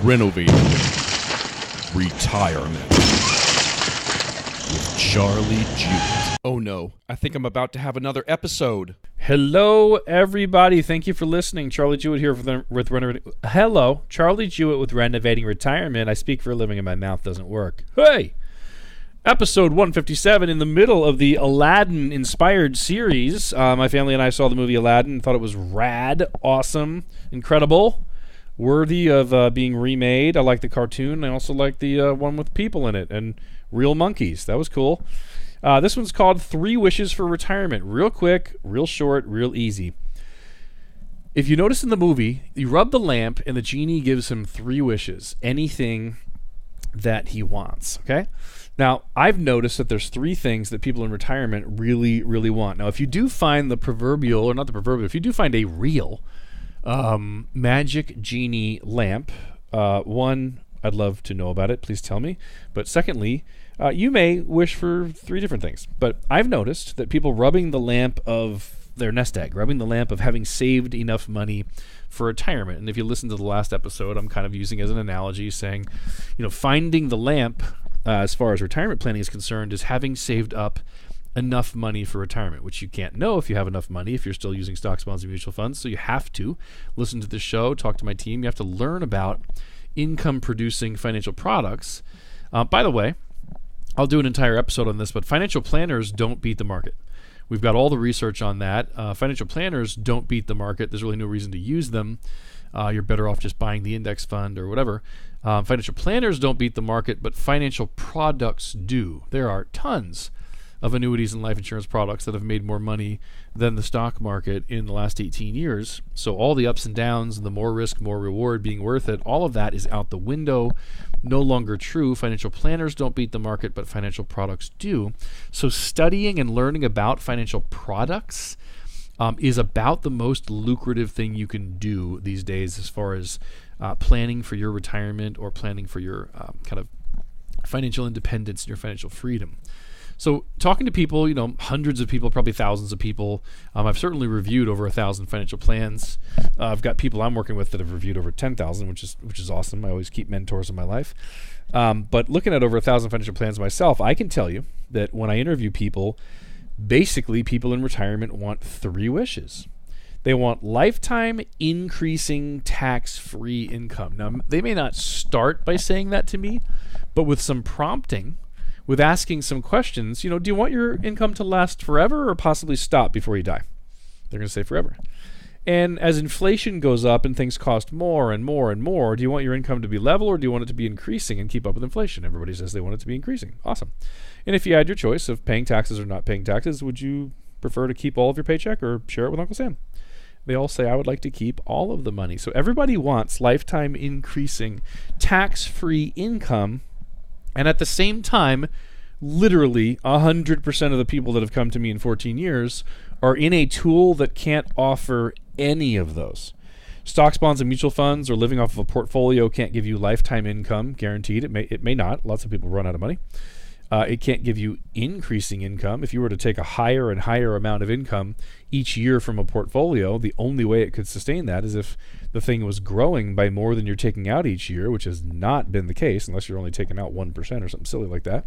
Renovating Retirement with Charlie Jewett. Oh no, I think I'm about to have another episode. Hello, everybody. Thank you for listening. Charlie Jewett here with Renovating. Hello, Charlie Jewett with Renovating Retirement. I speak for a living and my mouth doesn't work. Hey! Episode 157 in the middle of the Aladdin-inspired series. My family and I saw the movie Aladdin and thought it was rad, awesome, incredible, worthy of being remade. I like the cartoon. I also like the one with people in it and real monkeys. That was cool. This one's called 3 Wishes for Retirement. Real quick, real short, real easy. If you notice in the movie, you rub the lamp and the genie gives him 3 wishes. Anything that he wants, okay? Now, I've noticed that there's 3 things that people in retirement really, really want. Now, if you do find the proverbial, or not the proverbial, if you do find a real magic genie lamp, one, I'd love to know about it. Please tell me. But secondly, you may wish for 3 different things. But I've noticed that people rubbing the lamp of their nest egg, rubbing the lamp of having saved enough money for retirement. And if you listen to the last episode, I'm kind of using as an analogy saying, finding the lamp as far as retirement planning is concerned is having saved up enough money for retirement, which you can't know if you have enough money if you're still using stocks, bonds, and mutual funds. So you have to listen to the show, talk to my team. You have to learn about income-producing financial products. By the way, I'll do an entire episode on this, but financial planners don't beat the market. We've got all the research on that. Financial planners don't beat the market. There's really no reason to use them. You're better off just buying the index fund or whatever. Financial planners don't beat the market, but financial products do. There are tons of annuities and life insurance products that have made more money than the stock market in the last 18 years. So all the ups and downs and the more risk, more reward being worth it, all of that is out the window. No longer true. Financial planners don't beat the market, but financial products do. So studying and learning about financial products is about the most lucrative thing you can do these days as far as planning for your retirement or planning for your kind of financial independence and your financial freedom. So talking to people, hundreds of people, probably thousands of people. I've certainly reviewed over 1,000 financial plans. I've got people I'm working with that have reviewed over 10,000, which is awesome. I always keep mentors in my life. But looking at over 1,000 financial plans myself, I can tell you that when I interview people, basically people in retirement want 3 wishes. They want lifetime increasing tax-free income. Now, they may not start by saying that to me, but with some prompting, with asking some questions, do you want your income to last forever or possibly stop before you die? They're going to say forever. And as inflation goes up and things cost more and more and more, do you want your income to be level or do you want it to be increasing and keep up with inflation? Everybody says they want it to be increasing. Awesome. And if you had your choice of paying taxes or not paying taxes, would you prefer to keep all of your paycheck or share it with Uncle Sam? They all say, I would like to keep all of the money. So everybody wants lifetime increasing tax-free income. And at the same time, literally 100% of the people that have come to me in 14 years are in a tool that can't offer any of those. Stocks, bonds, and mutual funds or living off of a portfolio can't give you lifetime income, guaranteed. It may not. Lots of people run out of money. It can't give you increasing income. If you were to take a higher and higher amount of income each year from a portfolio, the only way it could sustain that is if the thing was growing by more than you're taking out each year, which has not been the case unless you're only taking out 1% or something silly like that.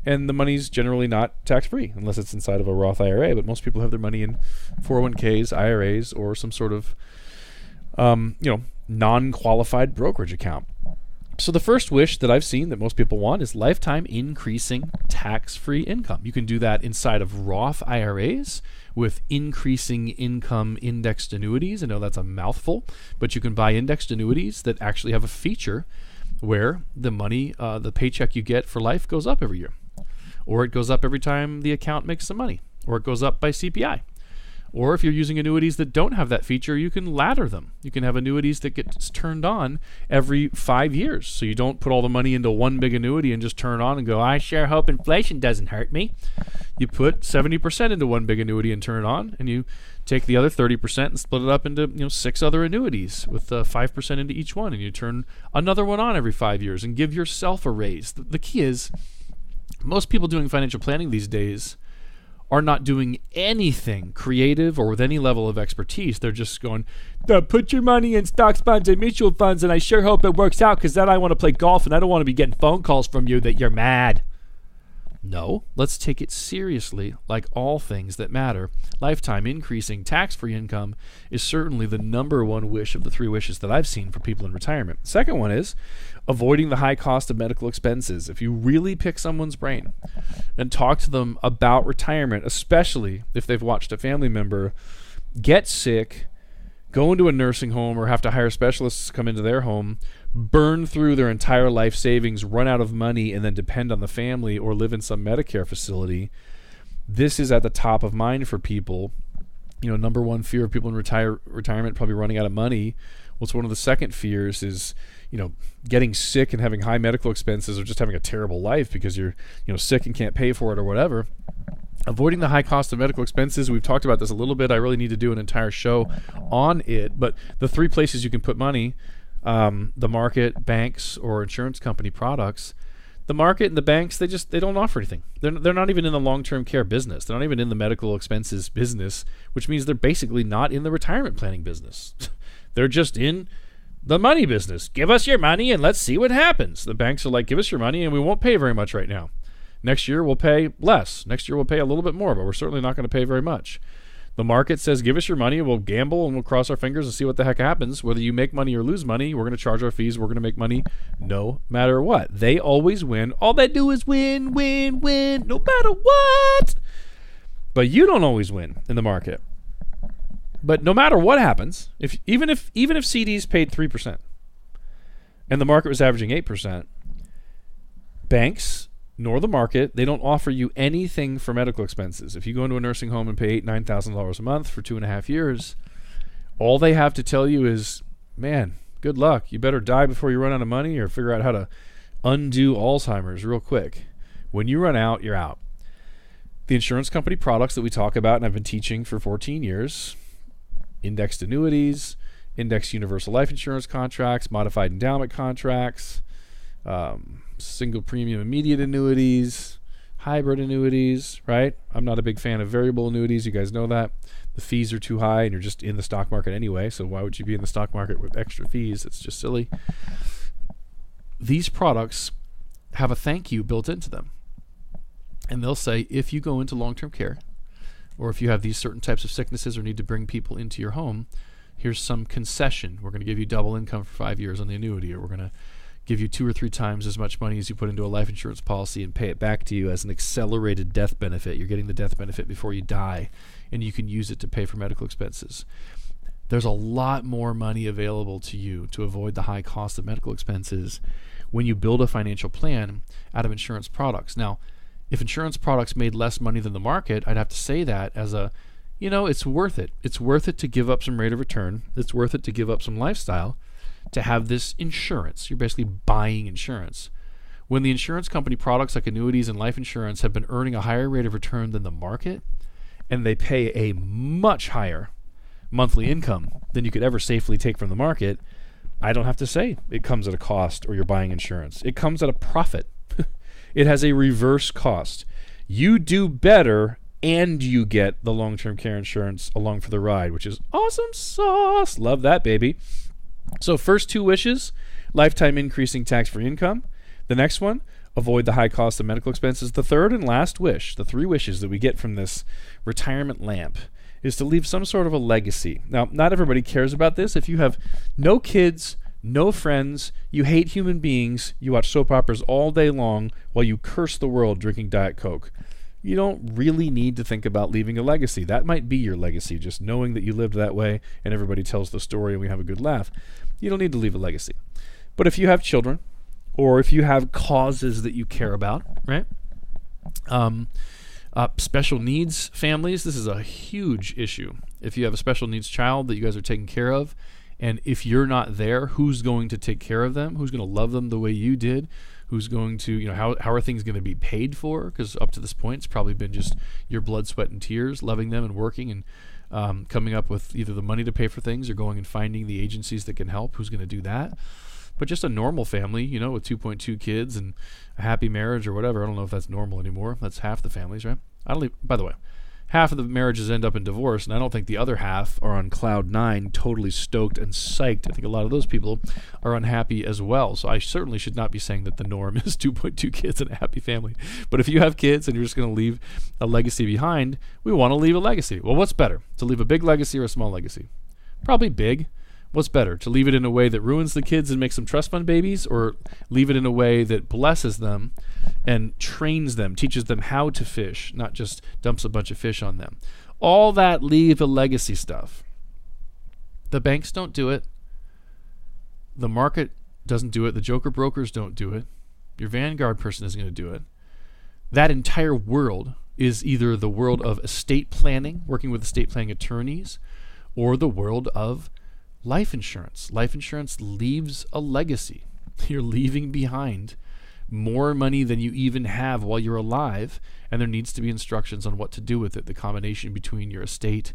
And the money's generally not tax-free unless it's inside of a Roth IRA, but most people have their money in 401ks, IRAs, or some sort of non-qualified brokerage account. So the first wish that I've seen that most people want is lifetime increasing tax-free income. You can do that inside of Roth IRAs with increasing income indexed annuities. I know that's a mouthful, but you can buy indexed annuities that actually have a feature where the money, the paycheck you get for life goes up every year. Or it goes up every time the account makes some money. Or it goes up by CPI. Or if you're using annuities that don't have that feature, you can ladder them. You can have annuities that get turned on every 5 years. So you don't put all the money into one big annuity and just turn on and go, I sure hope inflation doesn't hurt me. You put 70% into one big annuity and turn it on, and you take the other 30% and split it up into 6 other annuities with 5% into each one, and you turn another one on every 5 years and give yourself a raise. The key is most people doing financial planning these days are not doing anything creative or with any level of expertise. They're just going, put your money in stocks, bonds, and mutual funds, and I sure hope it works out because then I want to play golf and I don't want to be getting phone calls from you that you're mad. No, let's take it seriously. Like all things that matter, lifetime increasing tax-free income is certainly the number one wish of the 3 wishes that I've seen for people in retirement. The second one is avoiding the high cost of medical expenses. If you really pick someone's brain and talk to them about retirement, especially if they've watched a family member get sick, go into a nursing home, or have to hire specialists to come into their home, burn through their entire life savings, run out of money, and then depend on the family or live in some Medicare facility, this is at the top of mind for people. Number one fear of people in retirement probably running out of money. What's one of the second fears is, getting sick and having high medical expenses, or just having a terrible life because you're, sick and can't pay for it or whatever. Avoiding the high cost of medical expenses, we've talked about this a little bit. I really need to do an entire show on it. But the 3 places you can put money, the market, banks, or insurance company products. The market and the banks, they don't offer anything. They're not even in the long-term care business. They're not even in the medical expenses business, which means they're basically not in the retirement planning business. They're just in the money business. Give us your money and let's see what happens. The banks are like, give us your money and we won't pay very much right now. Next year we'll pay less. Next year we'll pay a little bit more, but we're certainly not going to pay very much. The market says, give us your money, we'll gamble and we'll cross our fingers and see what the heck happens. Whether you make money or lose money, we're going to charge our fees. We're going to make money no matter what. They always win. All they do is win, win, win, no matter what. But you don't always win in the market. But no matter what happens, even if CDs paid 3% and the market was averaging 8%, banks nor the market, they don't offer you anything for medical expenses. If you go into a nursing home and pay $8,000, $9,000 a month for 2.5 years, all they have to tell you is, man, good luck. You better die before you run out of money or figure out how to undo Alzheimer's real quick. When you run out, you're out. The insurance company products that we talk about and I've been teaching for 14 years, indexed annuities, indexed universal life insurance contracts, modified endowment contracts, single premium immediate annuities, hybrid annuities, right? I'm not a big fan of variable annuities. You guys know that. The fees are too high and you're just in the stock market anyway, so why would you be in the stock market with extra fees? It's just silly. These products have a thank you built into them. And they'll say, if you go into long-term care, or if you have these certain types of sicknesses or need to bring people into your home, here's some concession. We're going to give you double income for 5 years on the annuity, or we're going to give you 2 or 3 times as much money as you put into a life insurance policy and pay it back to you as an accelerated death benefit. You're getting the death benefit before you die, and you can use it to pay for medical expenses. There's a lot more money available to you to avoid the high cost of medical expenses when you build a financial plan out of insurance products. Now, if insurance products made less money than the market, I'd have to say that as a, it's worth it. It's worth it to give up some rate of return. It's worth it to give up some lifestyle to have this insurance. You're basically buying insurance. When the insurance company products like annuities and life insurance have been earning a higher rate of return than the market, and they pay a much higher monthly income than you could ever safely take from the market, I don't have to say it comes at a cost or you're buying insurance. It comes at a profit. It has a reverse cost. You do better and you get the long-term care insurance along for the ride, which is awesome sauce. Love that, baby. So first 2 wishes, lifetime increasing tax-free income. The next one, avoid the high cost of medical expenses. The third and last wish, the 3 wishes that we get from this retirement lamp, is to leave some sort of a legacy. Now, not everybody cares about this. If you have no kids, no friends, you hate human beings, you watch soap operas all day long while you curse the world drinking Diet Coke, you don't really need to think about leaving a legacy. That might be your legacy, just knowing that you lived that way and everybody tells the story and we have a good laugh. You don't need to leave a legacy. But if you have children, or if you have causes that you care about, right? Special needs families, this is a huge issue. If you have a special needs child that you guys are taking care of, and if you're not there, who's going to take care of them? Who's going to love them the way you did? Who's going to, how are things going to be paid for? Because up to this point, it's probably been just your blood, sweat, and tears, loving them and working and coming up with either the money to pay for things or going and finding the agencies that can help. Who's going to do that? But just a normal family, with 2.2 kids and a happy marriage or whatever. I don't know if that's normal anymore. That's half the families, right? By the way, half of the marriages end up in divorce, and I don't think the other half are on cloud nine, totally stoked and psyched. I think a lot of those people are unhappy as well. So I certainly should not be saying that the norm is 2.2 kids and a happy family. But if you have kids and you're just going to leave a legacy behind, we want to leave a legacy. Well, what's better, to leave a big legacy or a small legacy? Probably big. What's better, to leave it in a way that ruins the kids and makes them trust fund babies, or leave it in a way that blesses them and trains them, teaches them how to fish, not just dumps a bunch of fish on them? All that leave a legacy stuff. The banks don't do it. The market doesn't do it. The joker brokers don't do it. Your Vanguard person isn't going to do it. That entire world is either the world of estate planning, working with estate planning attorneys, or the world of life insurance. Life insurance leaves a legacy. You're leaving behind more money than you even have while you're alive, and there needs to be instructions on what to do with it, the combination between your estate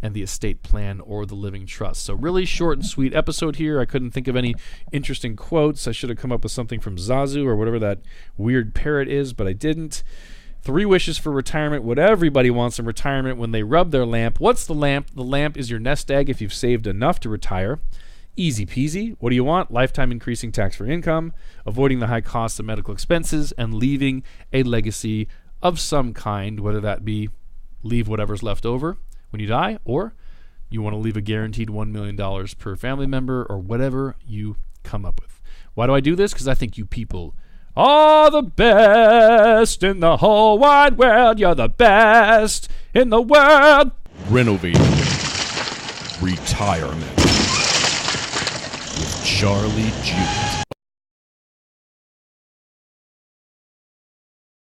and the estate plan or the living trust. So really short and sweet episode here. I couldn't think of any interesting quotes. I should have come up with something from Zazu or whatever that weird parrot is, but I didn't. 3 wishes for retirement, what everybody wants in retirement when they rub their lamp. What's the lamp? The lamp is your nest egg if you've saved enough to retire. Easy peasy. What do you want? Lifetime increasing tax-free income, avoiding the high costs of medical expenses, and leaving a legacy of some kind, whether that be leave whatever's left over when you die, or you want to leave a guaranteed $1 million per family member, or whatever you come up with. Why do I do this? Because I think you people are the best in the whole wide world. You're the best in the world. Renovating retirement with Charlie Jewett.